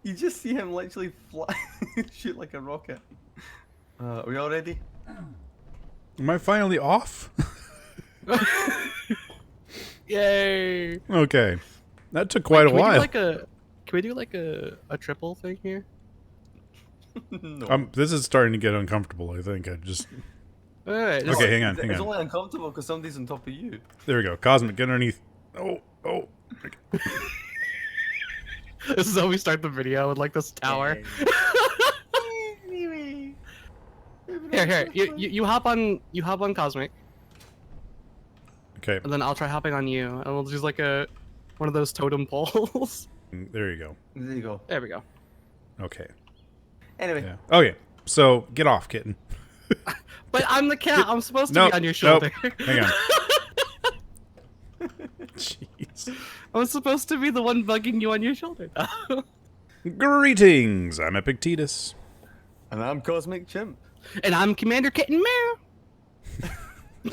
You just see him literally fly, shoot like a rocket. Are we all ready? Am I finally off? Yay! Okay. That took quite a while. Can we do like a triple thing here? No. This is starting to get uncomfortable, I think. All right. Okay, hang on. It's only uncomfortable because somebody's on top of you. There we go. Cosmic, get underneath. Oh. This is how we start the video with like this tower. Here. You hop on Cosmic. Okay. And then I'll try hopping on you, and we'll use like one of those totem poles. There you go. There you go. There we go. Okay. Anyway. Yeah. Okay. So get off, kitten. But I'm the cat. I'm supposed to be on your shoulder. Hang on. Jeez. I'm supposed to be the one bugging you on your shoulder. Greetings. I'm Epictetus. And I'm Cosmic Chimp. And I'm Commander Kitten Meow.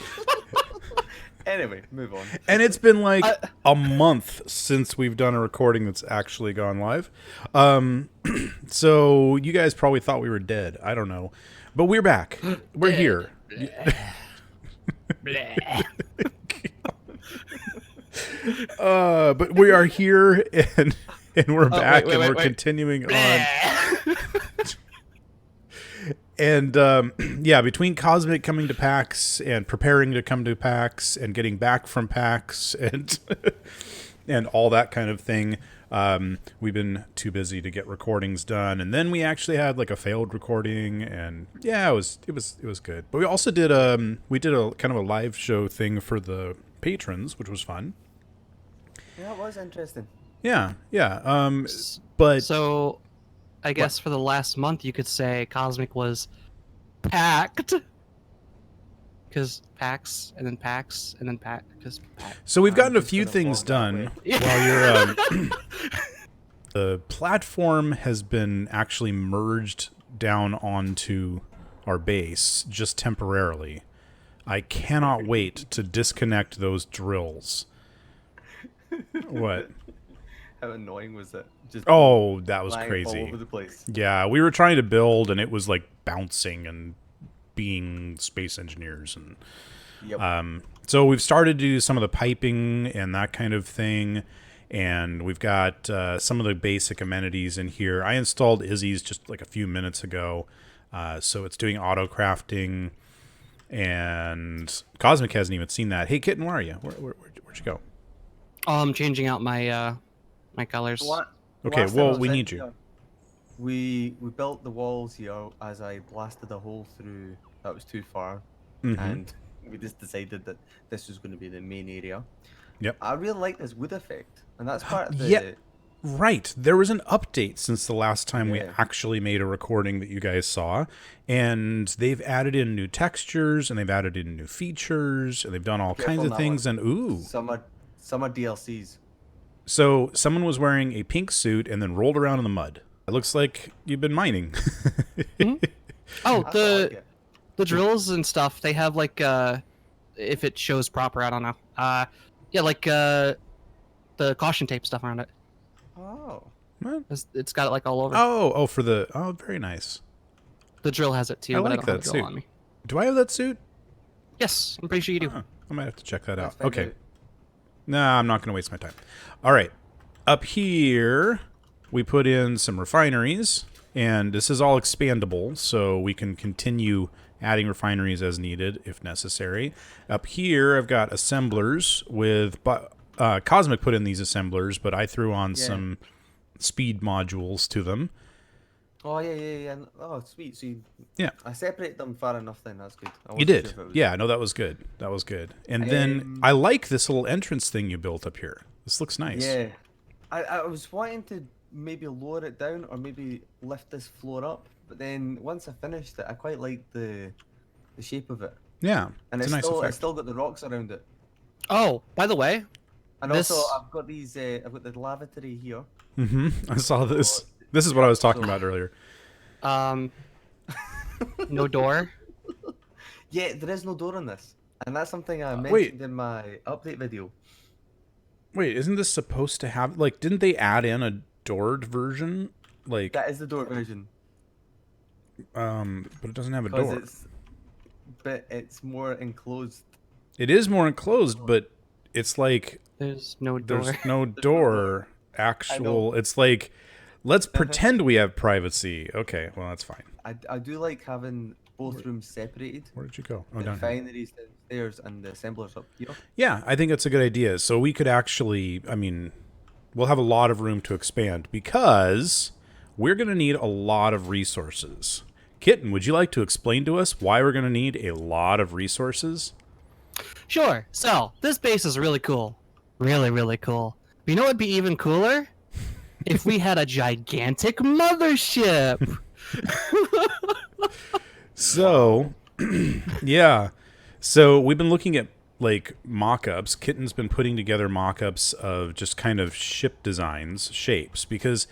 Anyway, move on. And it's been like a month since we've done a recording that's actually gone live. So you guys probably thought we were dead. I don't know. But we're back. We're here. But we are here and we're back and we're continuing on. And yeah, between Cosmic coming to PAX and preparing to come to PAX and getting back from PAX and and all that kind of thing, we've been too busy to get recordings done. And then we actually had like a failed recording, and yeah, it was good. But we also did a kind of a live show thing for the patrons, which was fun. Yeah, it was interesting. Yeah. But so I guess for the last month, you could say Cosmic was packed. Because PAX, and then PAX, and then PAX. So we've gotten a few things done while you're... the platform has been actually merged down onto our base, just temporarily. I cannot wait to disconnect those drills. What? How annoying was that? Just that was crazy. All over the place. Yeah, we were trying to build, and it was like bouncing and being space engineers, and Yep. so we've started to do some of the piping and that kind of thing, and we've got some of the basic amenities in here. I installed Izzy's just like a few minutes ago, so it's doing auto crafting, and Cosmic hasn't even seen that. Hey, Kitten, where are you? Where'd you go? Oh, I'm changing out my my colors. Okay, well, we need you. We built the walls here as I blasted a hole through that was too far, Mm-hmm. and we just decided that this was going to be the main area. Yep. I really like this wood effect, and that's part of the... Yeah. Right. There was an update since the last time we Yeah. actually made a recording that you guys saw, and they've added in new textures, and they've added in new features, and they've done all kinds of things, and ooh. Some are DLCs. So someone was wearing a pink suit and then rolled around in the mud. It looks like you've been mining. Mm-hmm. Oh, I like it. the drills and stuff, they have like if it shows proper, I don't know. Yeah, like the caution tape stuff around it. Oh. What? It's got it like all over. Oh, very nice. The drill has it too, I but like I don't that have the drill suit. on me. Do I have that suit? Yes, I'm pretty sure you do. Huh. I might have to check that out. Let's find Okay. out. Nah, I'm not going to waste my time. All right. Up here, we put in some refineries, and this is all expandable, so we can continue adding refineries as needed if necessary. Up here, I've got assemblers with... Cosmic put in these assemblers, but I threw on some speed modules to them. Oh, yeah. Oh, sweet. So Yeah. I separated them far enough then. That's good. I You wasn't did. sure if it was- Yeah, no, that was good. That was good. And then I like this little entrance thing you built up here. This looks nice. Yeah. I was wanting to maybe lower it down or maybe lift this floor up, but then once I finished it, I quite liked the shape of it. Yeah, And it's a nice it's effect. still got the rocks around it. Oh, by the way, And also, I've got these. I've got the lavatory here. Mm-hmm. I saw this. This is what I was talking about earlier. No door. Yeah, there is no door on this, and that's something I mentioned in my update video. Wait, isn't this supposed to have like? Didn't they add in a doored version? Like, That is the door version. but it doesn't have a Because door. it's more enclosed. It is more enclosed, but it's like There's no door. there's no There's no door. Actual. It's like, let's pretend we have privacy. Okay, well that's fine. I do like having both rooms separated. Where did you go? Oh, The down here. refineries downstairs and the assemblers up here. Yeah, I think that's a good idea. So we could actually, I mean, we'll have a lot of room to expand because we're going to need a lot of resources. Kitten, would you like to explain to us why we're going to need a lot of resources? Sure. So this base is really cool. Really, really cool. But you know what'd be even cooler? If we had a gigantic mothership. So, yeah. So we've been looking at like mock-ups. Kitten's been putting together mock-ups of just kind of ship designs, shapes, because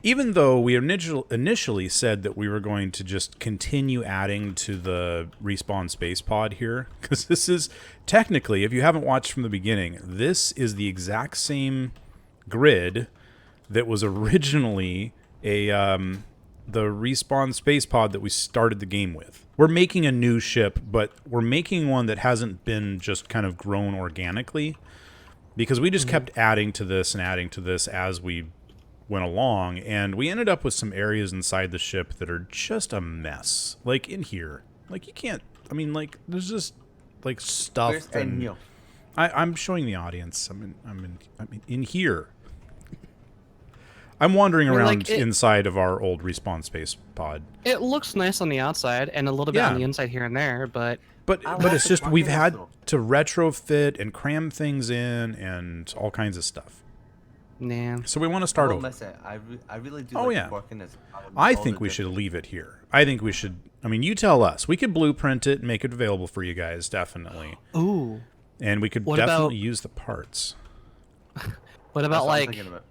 even though we initially said that we were going to just continue adding to the respawn space pod here, because this is technically, if you haven't watched from the beginning, this is the exact same grid that was originally the respawn space pod that we started the game with. We're making a new ship, but we're making one that hasn't been just kind of grown organically, because we just kept adding to this and adding to this as we went along, and we ended up with some areas inside the ship that are just a mess. Like in here, like you can't. I mean, like there's just like stuff. Where's in here? I'm showing the audience. I'm in here. I'm wandering I mean, around like, inside of our old respawn space pod. It looks nice on the outside and a little bit Yeah. on the inside here and there, but But I but like it's the just we've buckets, had though. to retrofit and cram things in and all kinds of stuff. nah. So we want to I start don't over. miss it. I really do Oh, like yeah. working as I think we should leave it here. I think we should. I mean, you tell us. We could blueprint it and make it available for you guys, definitely. Ooh. And we could What definitely about- use the parts. What about like about.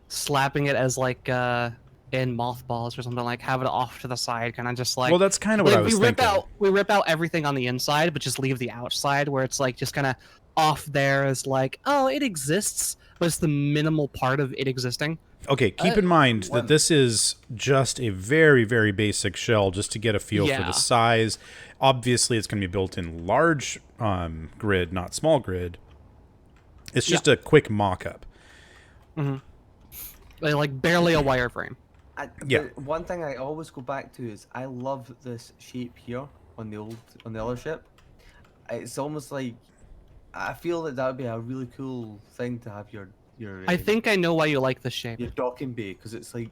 slapping it as like in mothballs or something, like have it off to the side, kind of just like Well, that's kind of what I was we rip thinking. we rip out everything on the inside, but just leave the outside where it's like just kind of off there as like, oh, it exists, but it's the minimal part of it existing. Okay, keep in mind one- that this is just a very, very basic shell just to get a feel for Yeah. the size. Obviously, it's going to be built in large grid, not small grid. It's just a quick mock-up. Like barely a wireframe. Yeah. The one thing I always go back to is I love this shape here on the other ship. It's almost like I feel that would be a really cool thing to have your I think I know why you like the shape. your docking bay, because it's like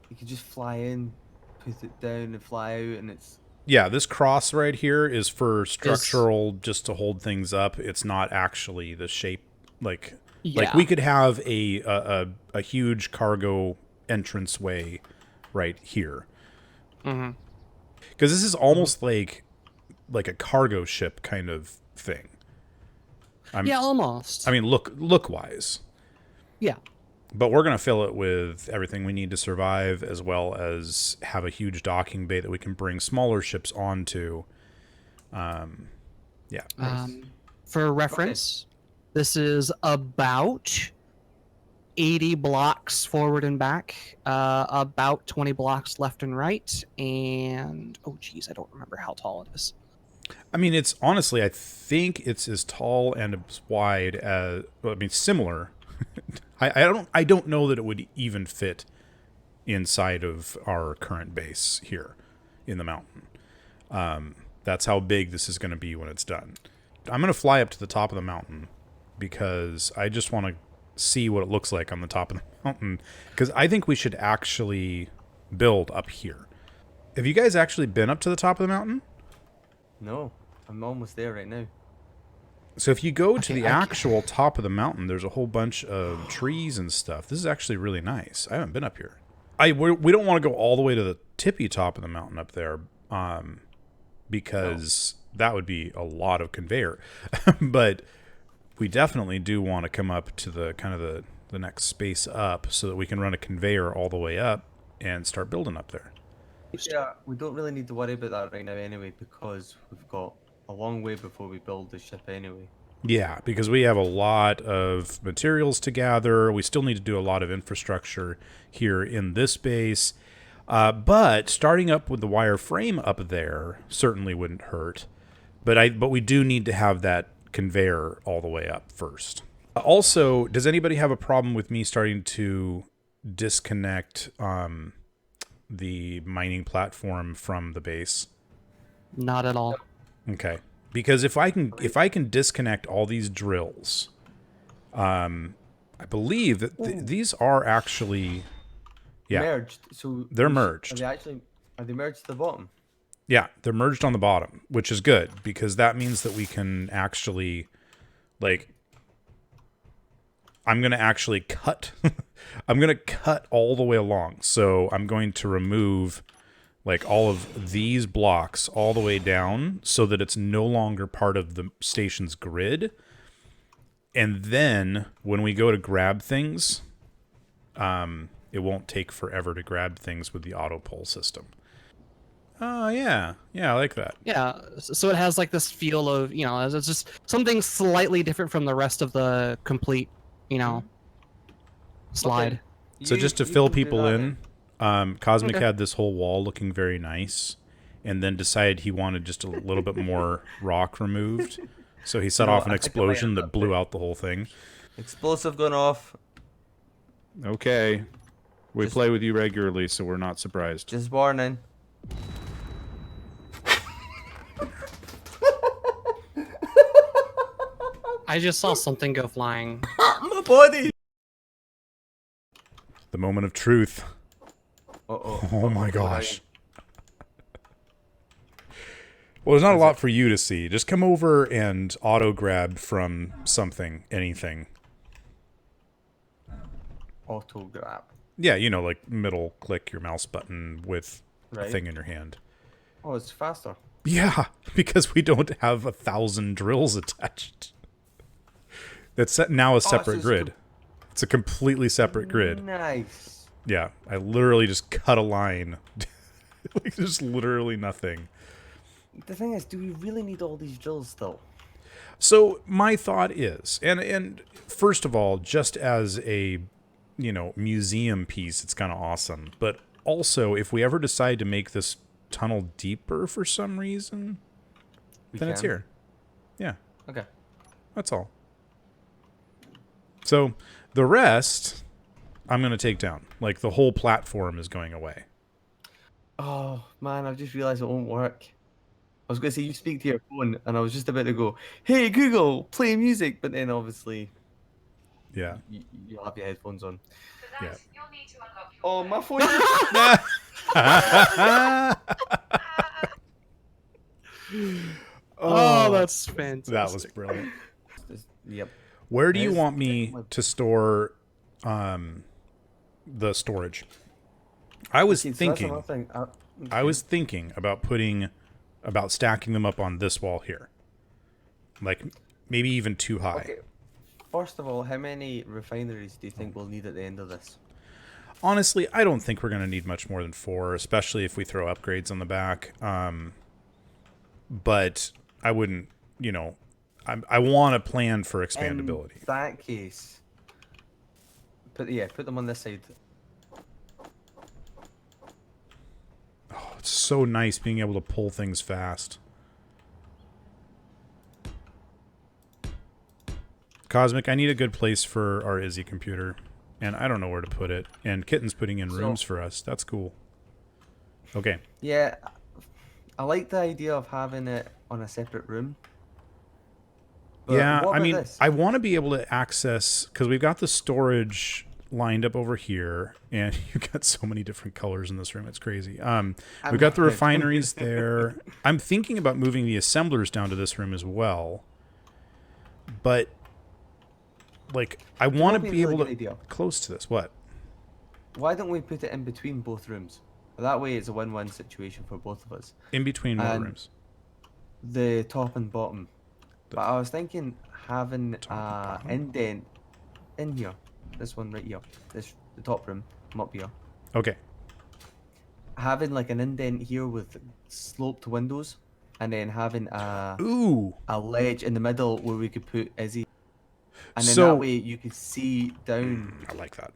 you can just fly in, put it down, and fly out, and it's Yeah, this cross right here is for structural, just to hold things up. It's not actually the shape. Like Yeah. we could have a huge cargo entranceway right here. Mm-hmm. Because this is almost like a cargo ship kind of thing. Yeah, almost. I mean, look wise. Yeah. But we're going to fill it with everything we need to survive, as well as have a huge docking bay that we can bring smaller ships onto. Yeah. For reference, this is about 80 blocks forward and back, about 20 blocks left and right, and oh geez, I don't remember how tall it is. I mean, it's honestly, I think it's as tall and as wide as, well, I mean, similar. I don't know that it would even fit inside of our current base here in the mountain. That's how big this is going to be when it's done. I'm going to fly up to the top of the mountain because I just want to see what it looks like on the top of the mountain, because I think we should actually build up here. Have you guys actually been up to the top of the mountain? no. I'm almost there right now. So if you go to Okay, the actual top of the mountain, there's a whole bunch of trees and stuff. This is actually really nice. I haven't been up here. We don't want to go all the way to the tippy top of the mountain up there, because that would be a lot of conveyor. But we definitely do want to come up to the kind of the next space up so that we can run a conveyor all the way up and start building up there. Yeah, we don't really need to worry about that right now anyway, because we've got a long way before we build the ship anyway. Yeah, because we have a lot of materials to gather. We still need to do a lot of infrastructure here in this base. But starting up with the wireframe up there certainly wouldn't hurt. But we do need to have that conveyor all the way up first. Also, does anybody have a problem with me starting to disconnect the mining platform from the base? Not at all. Okay. Because if I can disconnect all these drills, I believe that these are actually merged. So they're merged. Are they merged to the bottom? Yeah, they're merged on the bottom, which is good because that means that we can actually, like, I'm going to actually cut. I'm going to cut all the way along. So I'm going to remove like all of these blocks all the way down so that it's no longer part of the station's grid. And then when we go to grab things, it won't take forever to grab things with the auto pull system. Oh, yeah. Yeah, I like that. Yeah, so it has like this feel of, it's just something slightly different from the rest of the complete, slide. Okay. So just to You fill can do people that in, then. Cosmic Okay. had this whole wall looking very nice and then decided he wanted just a little bit more rock removed. So he set No, off an I think I might explosion have that that blew bit. out the whole thing. Explosive going off. Okay. We Just- play with you regularly, so we're not surprised. Just warning. I just saw something go flying. My body. The moment of truth. Uh-oh. Oh my Uh-oh, gosh. Well, there's not a lot for you to see. Just come over and auto grab from something, anything. Auto grab. Yeah, like middle click your mouse button with a Right. thing in your hand. Oh, it's faster. Yeah, because we don't have 1,000 drills attached. It's now a separate it's grid. It's a completely separate grid. Nice. Yeah, I literally just cut a line. Like, there's literally nothing. The thing is, do we really need all these drills still? So my thought is, and first of all, just as a museum piece, it's kind of awesome. But also, if we ever decide to make this tunnel deeper for some reason, then it's can. here. Yeah, Okay. that's all. So the rest, I'm gonna take down. Like the whole platform is going away. Oh man, I've just realized it won't work. I was going to say you speak to your phone, and I was just about to go, "Hey Google, play music," but then obviously Yeah. you'll have your headphones on. Yeah. Oh, my phone! Oh, that's fantastic. That was brilliant. Yep. Where do you Yes. want me to store the storage? I was See, so that's thinking another thing. I was thinking about stacking them up on this wall here. Like maybe even too high. Okay. First of all, how many refineries do you think we'll need at the end of this? Honestly, I don't think we're going to need much more than 4, especially if we throw upgrades on the back. But I wouldn't, I want to plan for expandability. In that case, put them on this side. Oh, it's so nice being able to pull things fast. Cosmic, I need a good place for our Izzy computer, and I don't know where to put it. And Kitten's putting in rooms for us. That's cool. Okay. Yeah, I like the idea of having it on a separate room. But Yeah, what I about mean, this? I want to be able to access, because we've got the storage lined up over here, and you've got so many different colors in this room. It's crazy. We've got the refineries there. I'm thinking about moving the assemblers down to this room as well. But, like, I want to be a be really able good to idea? close to this. What? Why don't we put it in between both rooms? That way it's a win-win situation for both of us. In between what And rooms? The top and bottom. But I was thinking having Top and bottom? indent in here. This one right here. The top room. I'm up here. Okay. Having like an indent here with sloped windows. and then having Ooh. a ledge in the middle where we could put Izzy, and then that So way you could see down. I like that.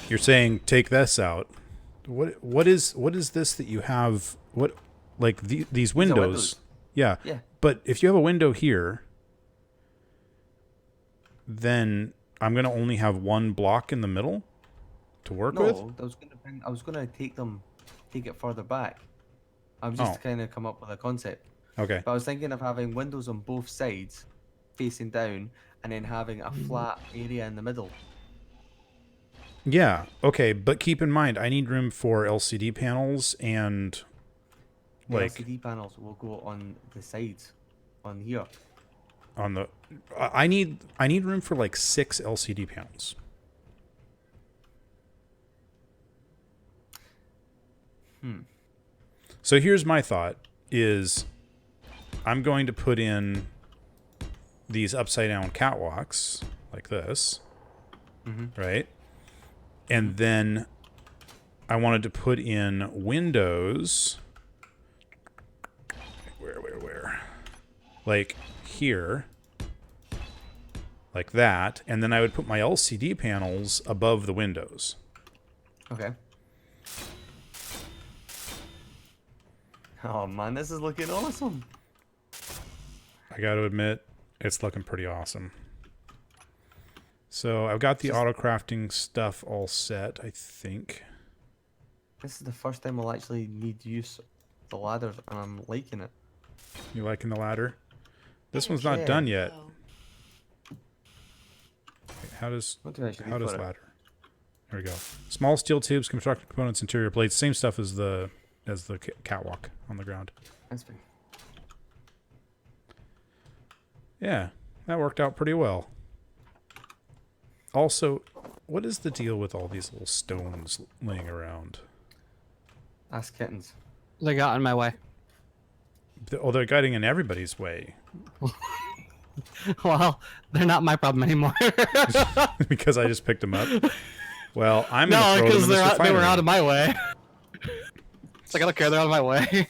You're saying take this out. What is this that you have? What like these These are windows? Yeah. Yeah. But if you have a window here, then I'm gonna only have one block in the middle to work with. No, I was gonna take it further back. I was Oh. just kind of come up with a concept. Okay. But I was thinking of having windows on both sides, facing down, and then having a flat area in the middle. Yeah. Okay. But keep in mind, I need room for LCD panels and The like LCD panels will go on the sides, on here. on the. I need room for like 6 LCD panels. So here's my thought: is I'm going to put in these upside down catwalks like this, right? And then I wanted to put in windows. Where? Like here. Like that. And then I would put my LCD panels above the windows. Okay. Oh man, this is looking awesome. I got to admit, it's looking pretty awesome. So I've got the auto crafting stuff all set, I think. This is the first time we'll actually need to use the ladders, and I'm liking it. You liking the ladder? This one's not done yet. Wait, how does What do I actually how need does for it? ladder? There we go. Small steel tubes, construction components, interior plates, same stuff as the catwalk on the ground. That's fine. Yeah, that worked out pretty well. Also, what is the deal with all these little stones laying around? Ask kittens. They got in my way. Oh, they're getting in everybody's way. Well, they're not my problem anymore. Because I just picked them up. Well, I'm No, gonna throw because them in this they were refinery. out of my way. It's like, I don't care, they're out of my way.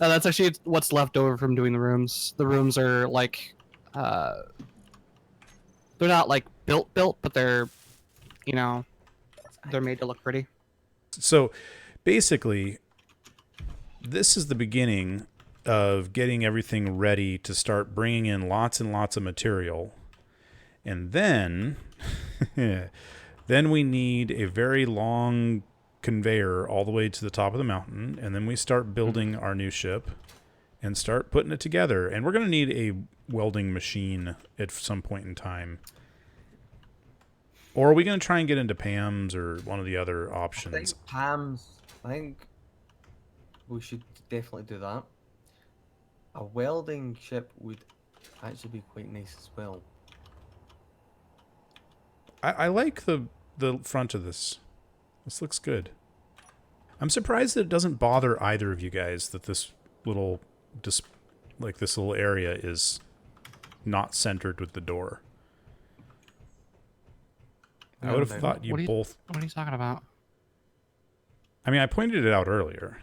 No, that's actually what's left over from doing the rooms. The rooms are like, they're not like built, but they're, you know, they're made to look pretty. So, basically, this is the beginning of getting everything ready to start bringing in lots and lots of material. And then, then we need a very long conveyor all the way to the top of the mountain. And then we start building our new ship and start putting it together. And we're going to need a welding machine at some point in time. Or are we going to try and get into Pam's or one of the other I options? think Pam's. I think we should definitely do that. A welding ship would actually be quite nice as well. I like the front of this. This looks good. I'm surprised that it doesn't bother either of you guys that this little this little area is not centered with the door. I would have thought you both. What are you talking about? I mean, I pointed it out earlier.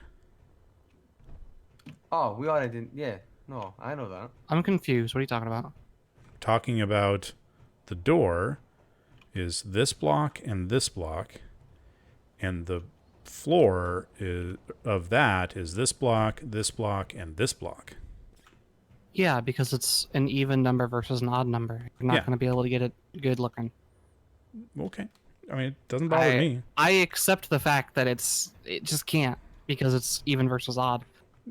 Oh, we already didn't. Yeah, no, I know that. I'm confused. What are you talking about? Talking about the door is this block, and the floor is of that is this block, and this block. Yeah, because it's an even number versus an odd number. You're not Yeah. going to be able to get it good looking. Okay. I mean, it doesn't bother me. I accept the fact that it just can't because it's even versus odd.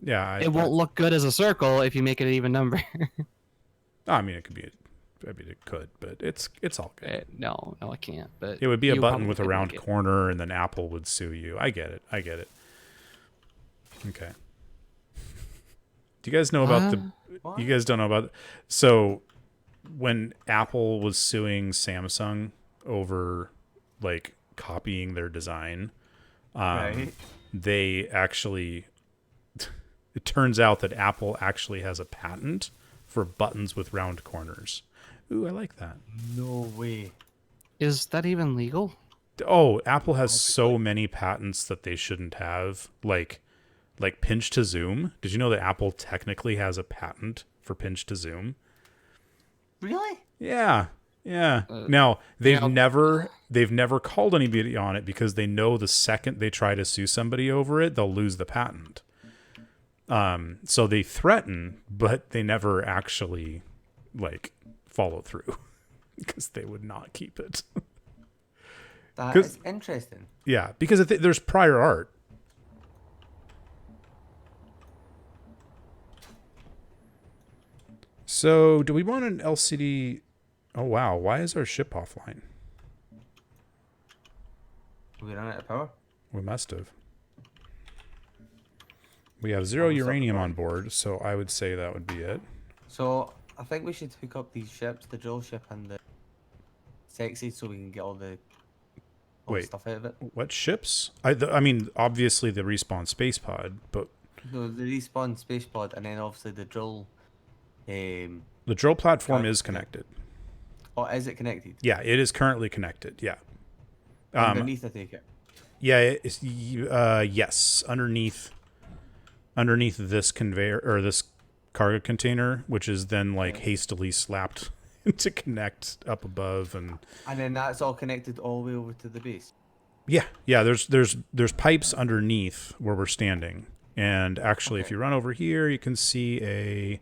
Yeah. It won't look good as a circle if you make it an even number. I mean, it could be. I mean, it could, but it's all good. No, it can't. But It would be a you button probably with a could round make it. corner, and then Apple would sue you. I get it. Okay. Do you guys know about the? What? You guys don't know about. So, when Apple was suing Samsung over like copying their design, Right. they actually. It turns out that Apple actually has a patent for buttons with round corners. Ooh, I like that. No way. Is that even legal? Oh, Apple has so many patents that they shouldn't have. Like, like pinch to zoom. Did you know that Apple technically has a patent for pinch to zoom? Really? Yeah. Yeah. Now, they've yeah. never called anybody on it because they know the second they try to sue somebody over it, they'll lose the patent. So they threaten, but they never actually like follow through because they would not keep it. That 'Cause- is interesting. Yeah, because there's prior art. So, do we want an LCD? Oh wow, why is our ship offline? We run out of power. We must have. We have 0 Oh, what's up, uranium on Lauren? board, so I would say that would be it. So I think we should hook up these ships, the drill ship and the sexy, so we can get all the Wait. stuff out of it. What ships? I mean, obviously the respawn space pod, but No, the respawn space pod, and then obviously the drill. the drill platform is connected. Oh, is it connected? Yeah, it is currently connected. Yeah. Underneath, I take it. Yeah, yes, underneath this conveyor or this cargo container, which is then like hastily slapped to connect up above, and then that's all connected all the way over to the base. yeah. There's pipes underneath where we're standing, and actually, if you run over here, you can see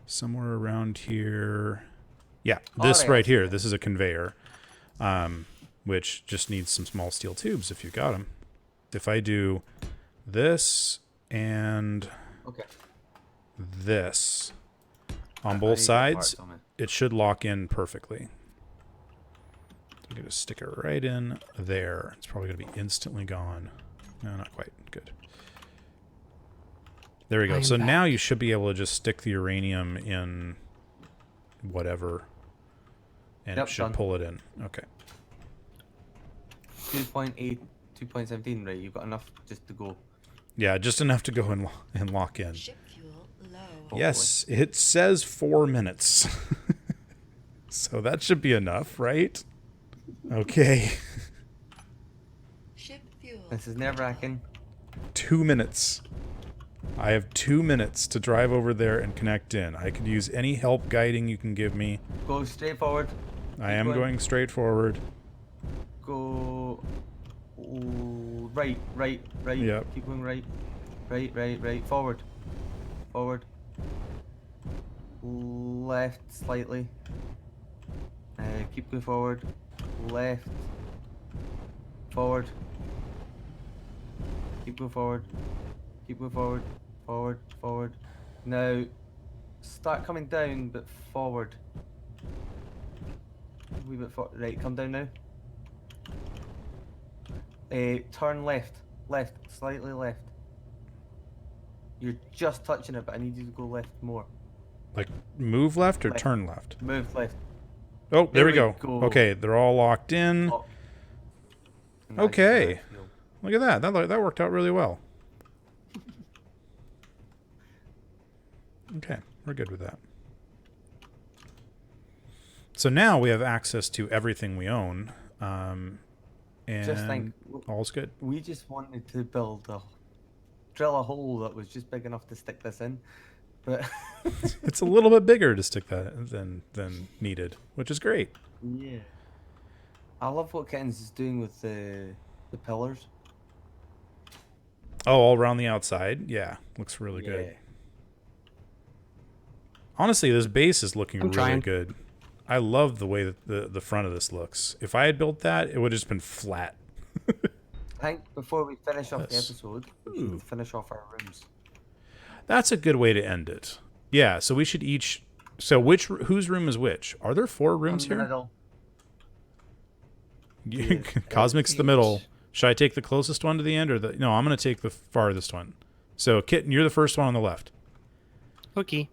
somewhere around here. Yeah, this right, right here. This is a conveyor, which just needs some small steel tubes if you got them. If I do this and Okay. this on I both need the sides, parts on it. it should lock in perfectly. I'm going to stick it right in there. It's probably going to be instantly gone. No, not quite. Good. There we go. I'm So now back. you should be able to just stick the uranium in whatever, and Yep, it should done. pull it in. Okay. 2.8, 2.17, right? You've got enough just to go. Yeah, just enough to go and lock in. Ship fuel low. Hopefully. Yes, it says 4 minutes. So that should be enough, right? Okay. Ship fuel. This is nerve-wracking. 2 minutes. I have 2 minutes to drive over there and connect in. I could use any help guiding you can give me. Go straight forward. I am going straight forward. Go right. Yep. Keep going right. Right. Forward. Left slightly. Keep going forward. Left. Forward. Keep going forward. Keep going forward. Forward. Now, start coming down, but forward. A wee bit forward. Right, come down now. Turn left. Slightly left. You're just touching it, but I need you to go left more. Like, move left or Left. turn left? Move left. Oh, there we There go. we go. Okay, they're all locked in. Up. And Okay. that's how I feel. Look at that. That worked out really well. Okay, we're good with that. So now we have access to everything we own, and Just think, all's good. we just wanted to drill a hole that was just big enough to stick this in, but It's a little bit bigger to stick that than needed, which is great. yeah. I love what Ken's is doing with the pillars. Oh, all around the outside, yeah, looks really good. Yeah. Honestly, this base is looking I'm really trying. good. I love the way that the front of this looks. If I had built that, it would have just been flat. I think before we finish off the Yes. episode, we Ooh. should finish off our rooms. That's a good way to end it. Yeah, so we should each. So whose room is which? Are there 4 rooms In the here? middle. You- Yeah, Cosmic's the middle. Should I take the closest one to the end or the? No, I'm gonna take the farthest one. So Kitten, you're the first one on the left. Cookie.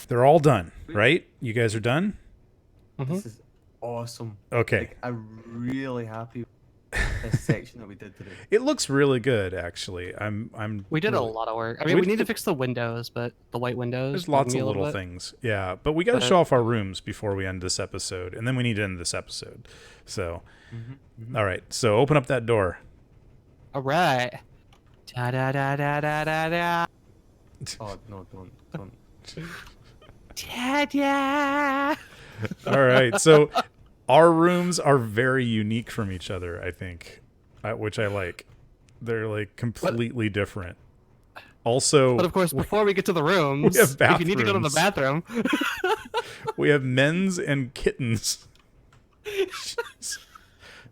They're all done, right? You guys are done. This is awesome. Okay. Like, I'm really happy with this section that we did today. It looks really good, actually. I'm. We did a really- lot of work. I mean, We we need to did- fix the windows, but the white windows. There's bug lots me of a little bit. things. Yeah, but we got to But- show off our rooms before we end this episode, and then we need to end this episode. So, all right. So open up that door. All right. Da da da da da da da. Oh no, don't. Da da. All right. So our rooms are very unique from each other, I think, which I like. They're like completely different. Also, But of course, before we get to the rooms, have if you need to go to the bathrooms. bathroom, we have men's and kittens.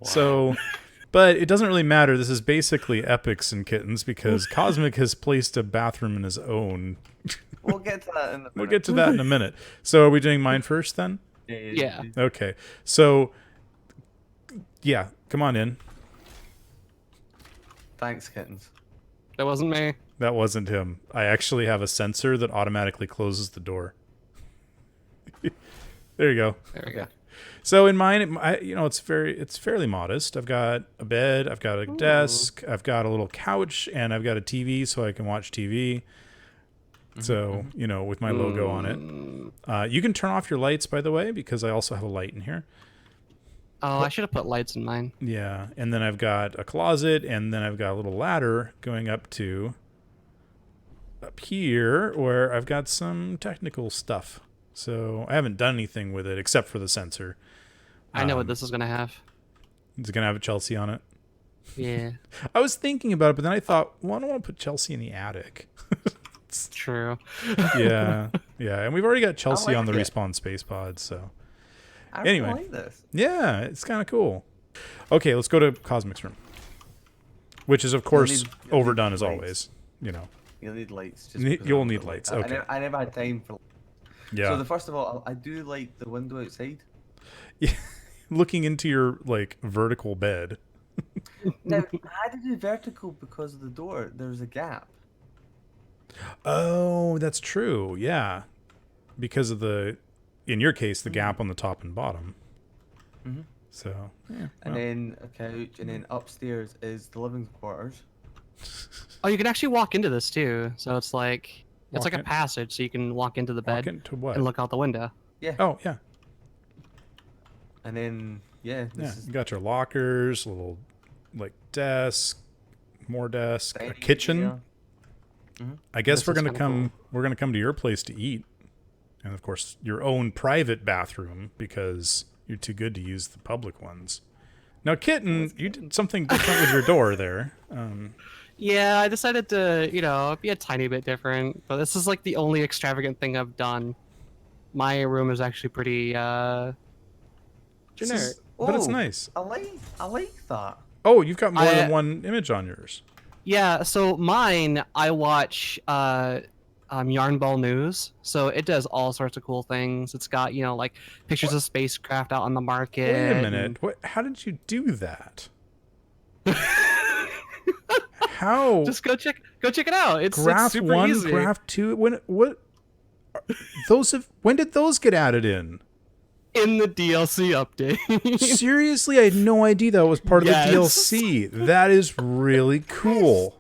So, but it doesn't really matter. This is basically epics and kittens because Cosmic has placed a bathroom in his own. We'll get to that in a minute. We'll get to that in a minute. So, are we doing mine first then? Yeah. Okay. So, yeah, come on in. Thanks, kittens. that wasn't me. That wasn't him. I actually have a sensor that automatically closes the door. There you go. There we go. So in mine, it's fairly modest. I've got a bed, I've got a desk, I've got a little couch, and I've got a TV so I can watch TV. So, with my logo on it. You can turn off your lights, by the way, because I also have a light in here. Oh, I should have put lights in mine. Yeah, and then I've got a closet, and then I've got a little ladder going up here where I've got some technical stuff. So I haven't done anything with it except for the sensor. I know what this is gonna have. It's going to have a Chelsea on it. Yeah, I was thinking about it, but then I thought, well, I don't want to put Chelsea in the attic. true. Yeah, and we've already got Chelsea like on the it. Respawn Space Pod, so I Anyway. really like this. yeah, it's kind of cool. Okay, let's go to Cosmic's room, which is, of course, you'll need overdone as lights. always. You'll need lights. You'll because need of the lights, I okay. I never had time for. Yeah. So first of all, I do like the window outside. Looking into your vertical bed. Now I had to do vertical because of the door. There's a gap. Oh, that's true. Yeah, because of in your case, the gap on the top and bottom. Mhm. So, yeah. And then a couch, and then upstairs is the living quarters. Oh, you can actually walk into this too. So it's like Walk a in- passage, so you can walk into the Walk bed into what? and look out the window. Oh, yeah. And then Yeah, this is you got your lockers, a little desk, more desk, a dining kitchen. area. I guess This we're is gonna kinda come. We're gonna come to your place to eat, and of course your own private bathroom because you're too good to use the public ones. Now, Kitten, you did something different with your door there. Yeah, I decided to, be a tiny bit different, but this is like the only extravagant thing I've done. My room is actually pretty This generic. is- but it's Oh, nice. I like that. Oh, you've got more I- than one image on yours. Yeah, so mine, I watch Yarnball News, so it does all sorts of cool things. It's got pictures of spacecraft out on the market. Wait a minute. and- What? How did you do that? How? Just go check it out. It's Graph super 1, easy. Graph 2. When did those get added in? In the DLC update. Seriously, I had no idea that was part of Yes. the DLC. That is really cool.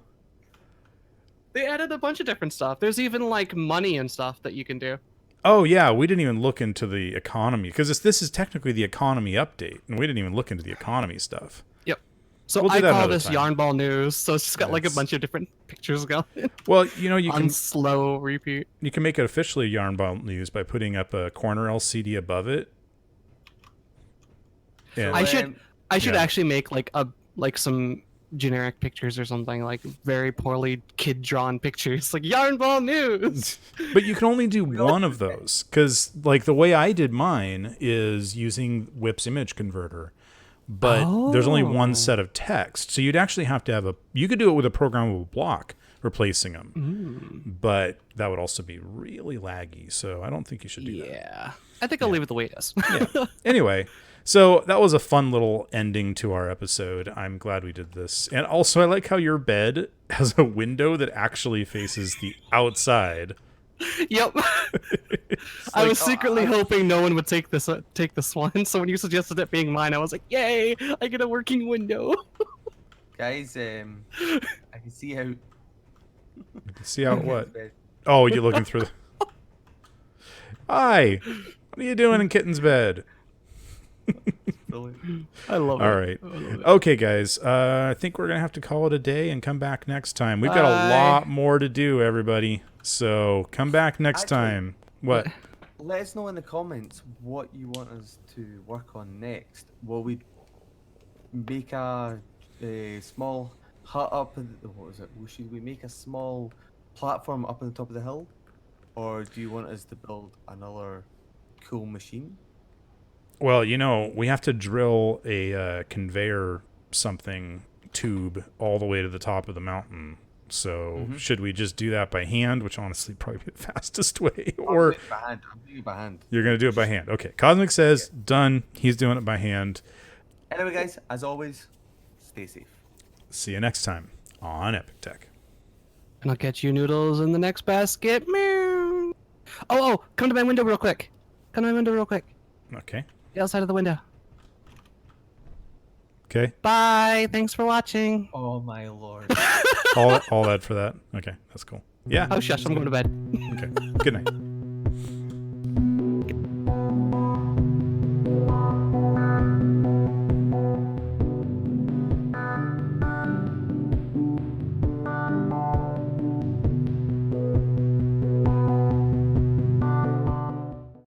They added a bunch of different stuff. There's even money and stuff that you can do. Oh yeah, we didn't even look into the economy because this is technically the economy update, and we didn't even look into the economy stuff. Yep. So We'll do I that call another this time. Yarnball News. So it's just got a That's- bunch of different pictures going Well, you on can slow repeat. make it officially Yarnball News by putting up a corner LCD above it. Yeah. I should Yeah. actually make some generic pictures or something, very poorly kid drawn pictures, like Yarnball News. But you can only do one of those because, the way I did mine is using Whip's image converter, but there's only one Oh. set of text, so you'd actually have to have you could do it with a programmable block replacing them, but that would also be really laggy. So I don't think you should do that. Yeah, I think I'll leave it the way it is. Anyway, so that was a fun little ending to our episode. I'm glad we did this, and also I like how your bed has a window that actually faces the outside. Yep. I was secretly hoping no one would take this one. So when you suggested it being mine, I was like, "Yay! I get a working window." Guys, I can see how. See how what? Oh, you're looking through the... Hi! What are you doing in Kitten's bed? Brilliant. I love All right. Okay, guys. I think we're going to have to call it a day and come back next time. We've got a Bye. lot more to do, everybody. So come back next Actually- time. What? Let us know in the comments what you want us to work on next. Will we make a small hut up in what was it? Should we make a small platform up on the top of the hill? Or do you want us to build another cool machine? Well, you know, we have to drill a conveyor something tube all the way to the top of the mountain. So should we just do that by hand, which honestly probably be the fastest way, or I'm doing it by hand. you're going to do it by hand? Okay, Cosmic says done. He's doing it by hand. Anyway, guys, as always, stay safe. See you next time on Epic Tech. And I'll get you noodles in the next basket. Meow. Oh, come to my window real quick. Come to my window real quick. Okay. Get outside of the window. Okay. Bye. Thanks for watching. Oh my lord. All that for that. Okay, that's cool. Yeah. Oh, shush. I'm going to bed. Okay. Good night.